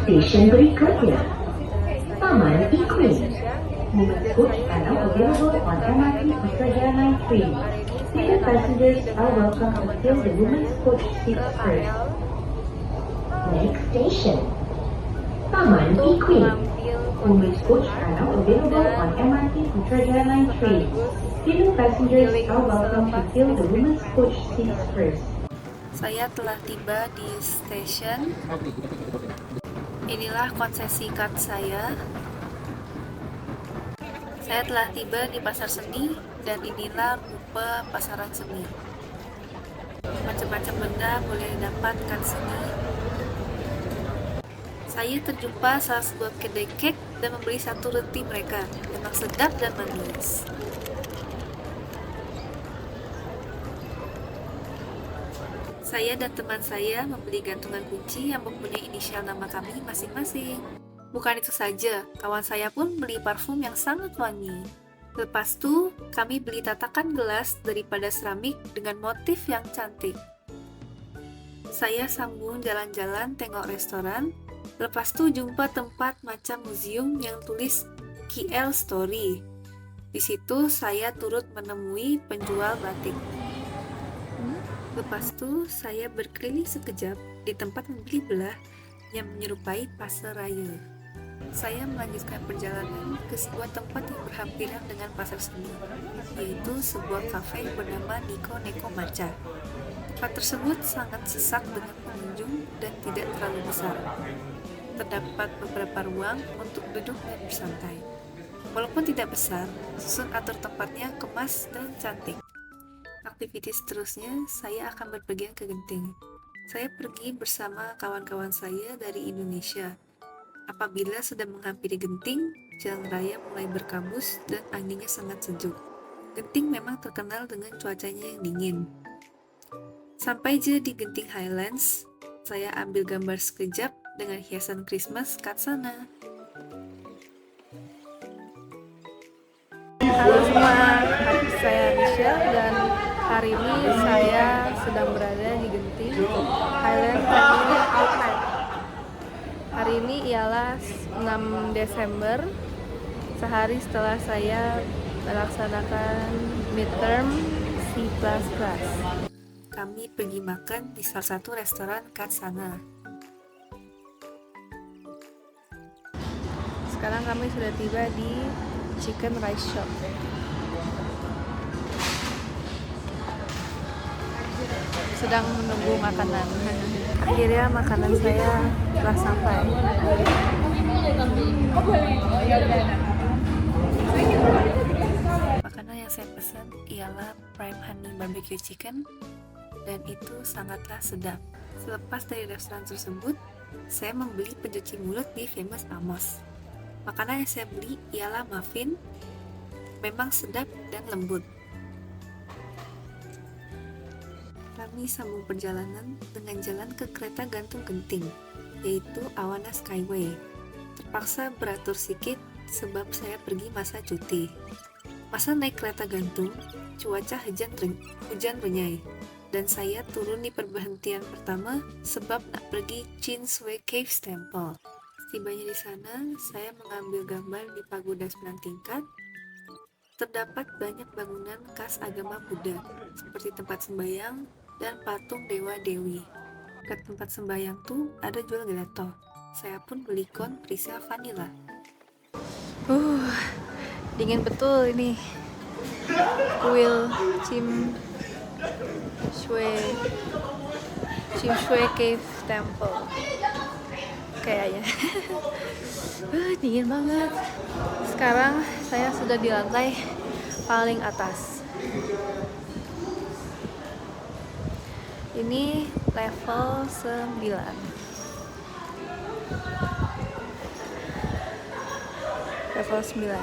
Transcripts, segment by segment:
Station berikutnya, Taman Iklim. Movement coach are now available on MRT Putrajaya Line 3. Seated passengers are welcome to fill the women's coach seats first. Next station, Taman Iklim. Women's coach are now available on MRT Putrajaya Line 3. Seated passengers are welcome to fill the women's coach seats first. Saya telah tiba di stasiun. Inilah konsesi kad saya. Saya telah tiba di pasar seni dan inilah rupa pasaran seni. Macam-macam benda boleh didapatkan sini. Saya terjumpa salah sebuah kedai kek dan membeli satu roti mereka. Memang sedap dan manis. Saya dan teman saya membeli gantungan kunci yang mempunyai inisial nama kami masing-masing. Bukan itu saja, kawan saya pun beli parfum yang sangat wangi. Lepas itu, kami beli tatakan gelas daripada seramik dengan motif yang cantik. Saya sambung jalan-jalan tengok restoran, lepas itu jumpa tempat macam museum yang tulis KL Story. Di situ saya turut menemui penjual batik. Lepas itu, saya berkeliling sekejap di tempat membeli belah yang menyerupai pasar raya. Saya melanjutkan perjalanan ke sebuah tempat yang berhampiran dengan pasar seni, yaitu sebuah kafe bernama Niko Neko Matcha. Tempat tersebut sangat sesak dengan pengunjung dan tidak terlalu besar. Terdapat beberapa ruang untuk duduk dan bersantai. Walaupun tidak besar, susun atur tempatnya kemas dan cantik. Aktivitas seterusnya, saya akan berpergian ke Genting. Saya pergi bersama kawan-kawan saya dari Indonesia. Apabila sedang menghampiri Genting, jalan raya mulai berkabus dan anginnya sangat sejuk. Genting memang terkenal dengan cuacanya yang dingin. Sampai je di Genting Highlands, saya ambil gambar sekejap dengan hiasan Christmas kat sana. Halo semua, saya Michelle dan hari ini saya sedang berada di Genting Highland Family Outlet. Hari ini ialah 6 Desember, sehari setelah saya melaksanakan midterm C++. Kami pergi makan di salah satu restoran kat sana. Sekarang kami sudah tiba di Chicken Rice Shop. Sedang menunggu makanan. Akhirnya makanan saya telah sampai. Makanan yang saya pesan ialah prime honey barbecue chicken dan itu sangatlah sedap. Selepas dari restoran tersebut, saya membeli pencuci mulut di Famous Amos. Makanan yang saya beli ialah muffin, memang sedap dan lembut. Kami sambung perjalanan dengan jalan ke kereta gantung Genting, yaitu Awana Skyway. Terpaksa beratur sikit sebab saya pergi masa cuti. Masa naik kereta gantung, cuaca hujan renyai, dan saya turun di perberhentian pertama sebab nak pergi Chinsway Caves Temple. Setibanya di sana, saya mengambil gambar di pagoda 9 tingkat. Terdapat banyak bangunan khas agama Buddha, seperti tempat sembahyang dan patung dewa-dewi. Ke tempat sembahyang tuh ada jual gelato. Saya pun beli kon perisa vanilla. Dingin betul ini. Kuil Chim Shui Cave Temple. Kayaknya. Dingin banget. Sekarang saya sudah di lantai paling atas. Ini level 9. Level 9.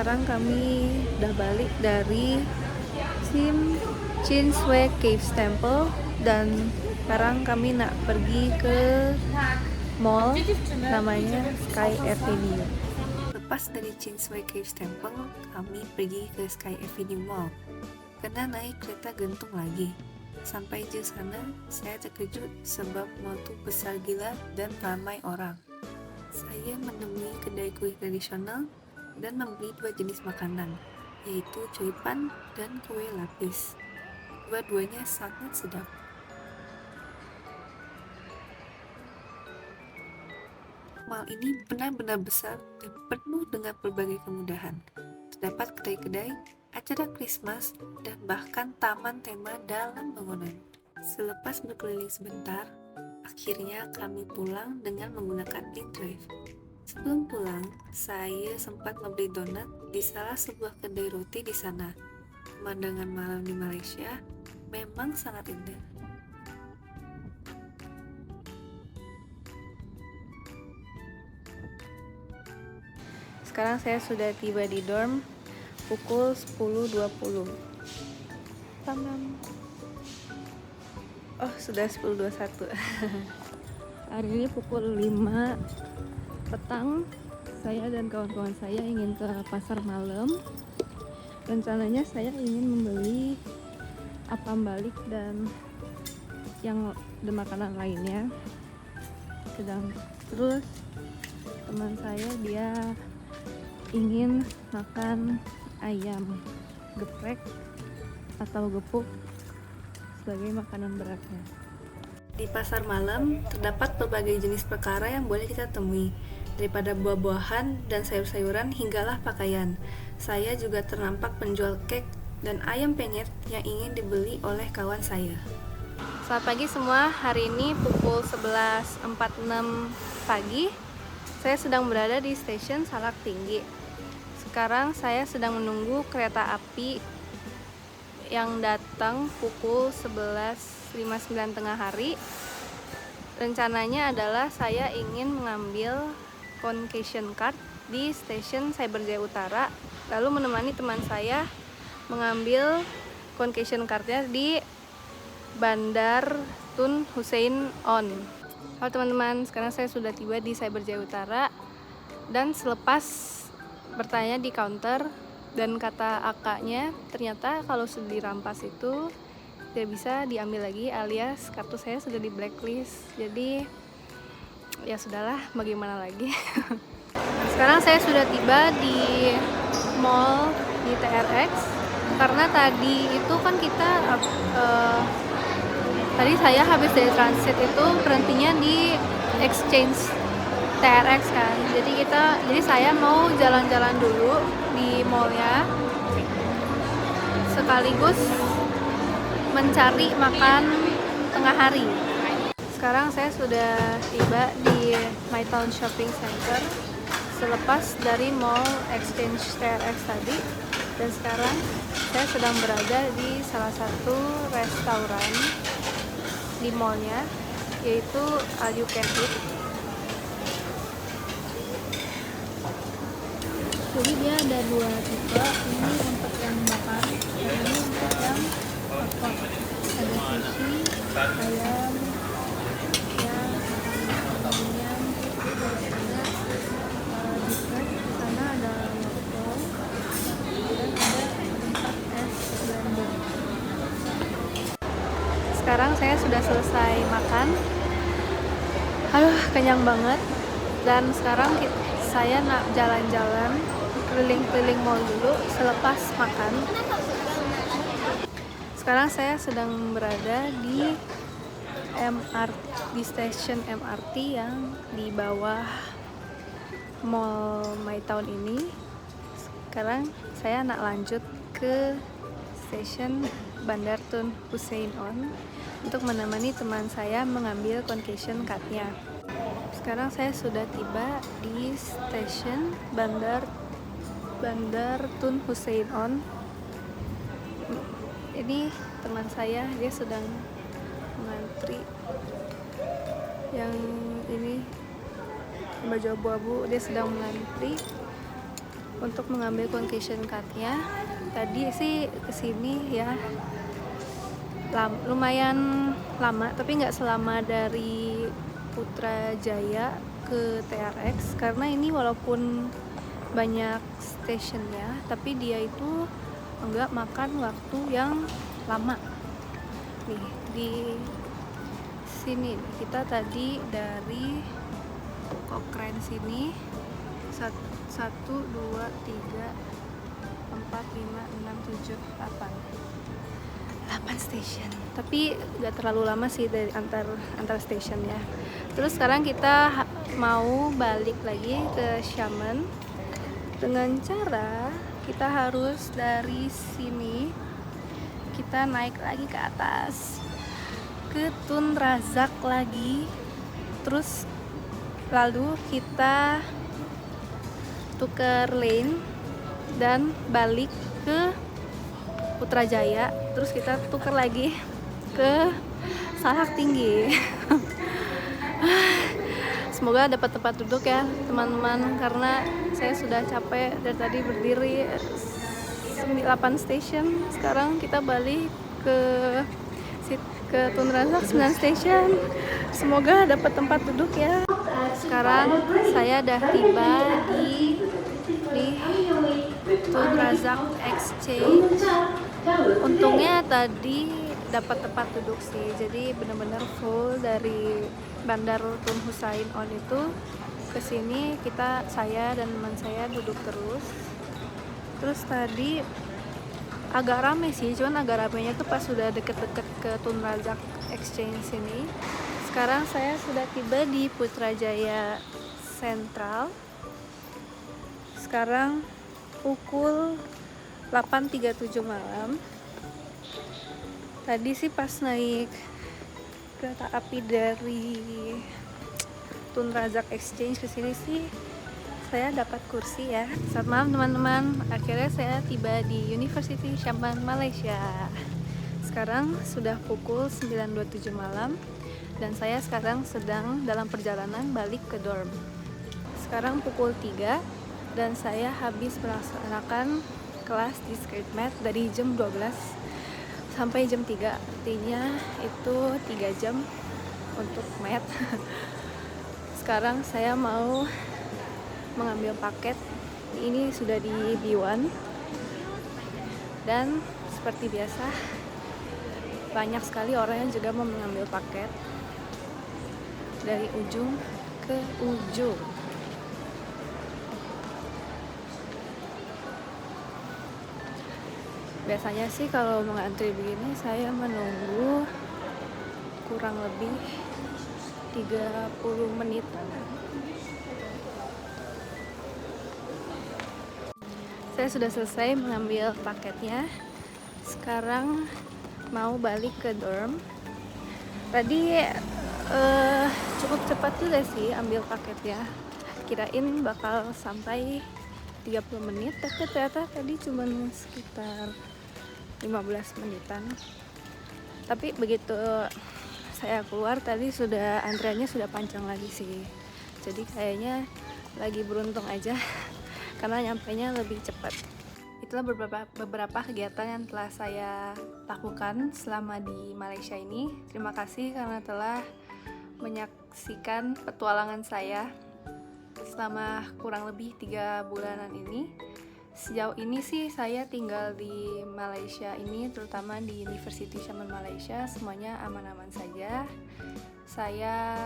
sekarang kami udah balik dari Chinsway Caves Temple dan sekarang kami nak pergi ke mall namanya Sky Avenue. Lepas dari Chinsway Caves Temple, kami pergi ke Sky Avenue Mall. Karena naik kereta gantung lagi. Sampai di sana, saya terkejut sebab mall itu besar gila dan ramai orang. Saya menemui kedai kue tradisional dan membeli 2 jenis makanan, yaitu coipan dan kue lapis. Dua-duanya sangat sedap. Mall ini benar-benar besar dan penuh dengan berbagai kemudahan. Terdapat kedai-kedai, acara Christmas, dan bahkan taman tema dalam bangunan. Selepas berkeliling sebentar, akhirnya kami pulang dengan menggunakan InDrive. Sebelum pulang, saya sempat membeli donat di salah sebuah kedai roti di sana. Pemandangan malam di Malaysia memang sangat indah. Sekarang saya sudah tiba di dorm pukul 10.20. Oh, sudah 10.21. Hari ini pukul 5 petang. Saya dan kawan-kawan saya ingin ke pasar malam. Rencananya saya ingin membeli apam balik dan makanan lainnya. Terus teman saya dia ingin makan ayam geprek atau gepuk sebagai makanan beratnya. Di pasar malam, terdapat berbagai jenis perkara yang boleh kita temui, daripada buah-buahan dan sayur-sayuran hinggalah pakaian. Saya juga ternampak penjual kek dan ayam penyet yang ingin dibeli oleh kawan saya. Selamat pagi semua, hari ini pukul 11.46 pagi. Saya sedang berada di stasiun Salak Tinggi. Sekarang saya sedang menunggu kereta api yang datang pukul 11.59 tengah hari. Rencananya adalah saya ingin mengambil Concation Card di stasiun Cyberjaya Utara, lalu menemani teman saya mengambil Concation Card-nya di Bandar Tun Hussein On. Halo teman-teman, sekarang saya sudah tiba di Cyberjaya Utara dan selepas bertanya di counter dan kata akaknya ternyata kalau sudah dirampas itu tidak bisa diambil lagi, alias kartu saya sudah di blacklist. Jadi ya sudahlah, bagaimana lagi. Sekarang saya sudah tiba di mall di TRX karena tadi itu kan kita tadi saya habis dari transit itu berhentinya di exchange TRX kan. Jadi saya mau jalan-jalan dulu di mallnya sekaligus mencari makan tengah hari. Sekarang saya sudah tiba di MyTown Shopping Center selepas dari mall exchange TRX tadi, dan sekarang saya sedang berada di salah satu restoran di mallnya, yaitu All You Can Eat. Jadi dia ada 2 tipe, ini untuk yang makan, dan ini untuk yang hotpot. Ada sushi, ayam, ya, kemudian ada dessert, di sana ada waffle, dan ada tempat es blender. Sekarang saya sudah selesai makan. Aduh, kenyang banget. Dan sekarang saya nak jalan-jalan keliling-keliling mall dulu selepas makan. Sekarang saya sedang berada di stasiun MRT yang di bawah mall MyTown ini. Sekarang saya nak lanjut ke stasiun Bandar Tun Hussein On untuk menemani teman saya mengambil Concation Card-nya. Sekarang saya sudah tiba di stasiun Bandar Tun Hussein On. Ini teman saya, dia sedang mengantri. Yang ini baju abu-abu, dia sedang mengantri. untuk mengambil concession cardnya. Tadi sih kesini ya lumayan lama, tapi nggak selama dari Putrajaya ke TRX, karena ini walaupun banyak stationnya tapi dia itu enggak makan waktu yang lama. Nih di sini kita tadi dari Cochrane sini 1, 2, 3, 4, 5, 6, 7, 8 station, tapi nggak terlalu lama sih dari antar station ya. Terus sekarang kita mau balik lagi ke Xiamen dengan cara kita harus dari sini kita naik lagi ke atas ke Tun Razak lagi, terus lalu kita tukar lane dan balik ke Putrajaya, terus kita tukar lagi ke Salak Tinggi. Semoga dapat tempat duduk ya teman-teman, karena saya sudah capek dari tadi berdiri 8 station. Sekarang kita balik ke Tun Razak 9 station. Semoga dapat tempat duduk ya. Sekarang saya udah tiba di Tun Razak Exchange. Untungnya tadi dapat tempat duduk sih, jadi benar-benar full dari Bandar Tun Hussein On itu ke sini. Saya dan teman saya duduk terus tadi agak rame sih, cuman agak ramenya tuh pas sudah deket-deket ke Tun Razak Exchange sini. Sekarang saya sudah tiba di Putrajaya Sentral. Sekarang pukul 8.37 malam. Tadi sih pas naik kereta api dari Tun Razak Exchange ke sini sih saya dapat kursi ya. Selamat malam teman-teman. Akhirnya saya tiba di University Xiamen, Malaysia. Sekarang sudah pukul 9.27 malam dan saya sekarang sedang dalam perjalanan balik ke dorm. Sekarang pukul 3 dan saya habis melaksanakan kelas Discrete Math dari jam 12 sampai jam 3, artinya itu 3 jam untuk math. Sekarang saya mau mengambil paket. Ini sudah di B1 dan seperti biasa banyak sekali orang yang juga mau mengambil paket dari ujung ke ujung. Biasanya sih kalau mengantri begini saya menunggu kurang lebih 30 menit. Saya sudah selesai mengambil paketnya. Sekarang mau balik ke dorm. Tadi cukup cepat juga sih ambil paketnya. Kirain bakal sampai 30 menit, tapi ternyata tadi cuma sekitar 15 menitan. Tapi begitu saya keluar tadi antriannya sudah panjang lagi sih. Jadi kayaknya lagi beruntung aja karena nyampainya lebih cepat. Itulah beberapa kegiatan yang telah saya lakukan selama di Malaysia ini. Terima kasih karena telah menyaksikan petualangan saya selama kurang lebih 3 bulanan ini. Sejauh ini sih saya tinggal di Malaysia ini, terutama di University Xiamen Malaysia, semuanya aman-aman saja. Saya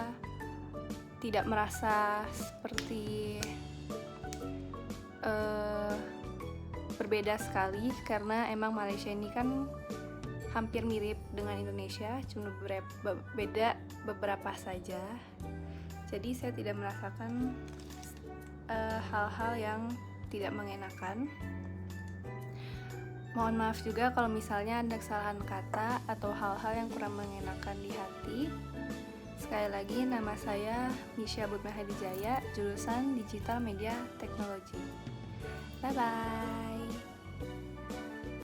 tidak merasa seperti berbeda sekali, karena emang Malaysia ini kan hampir mirip dengan Indonesia, cuma beda beberapa saja. Jadi saya tidak merasakan hal-hal yang tidak mengenakan. Mohon maaf juga kalau misalnya ada kesalahan kata atau hal-hal yang kurang mengenakan di hati. Sekali lagi, nama saya Misha Butmahadijaya, jurusan Digital Media Technology. Bye-bye.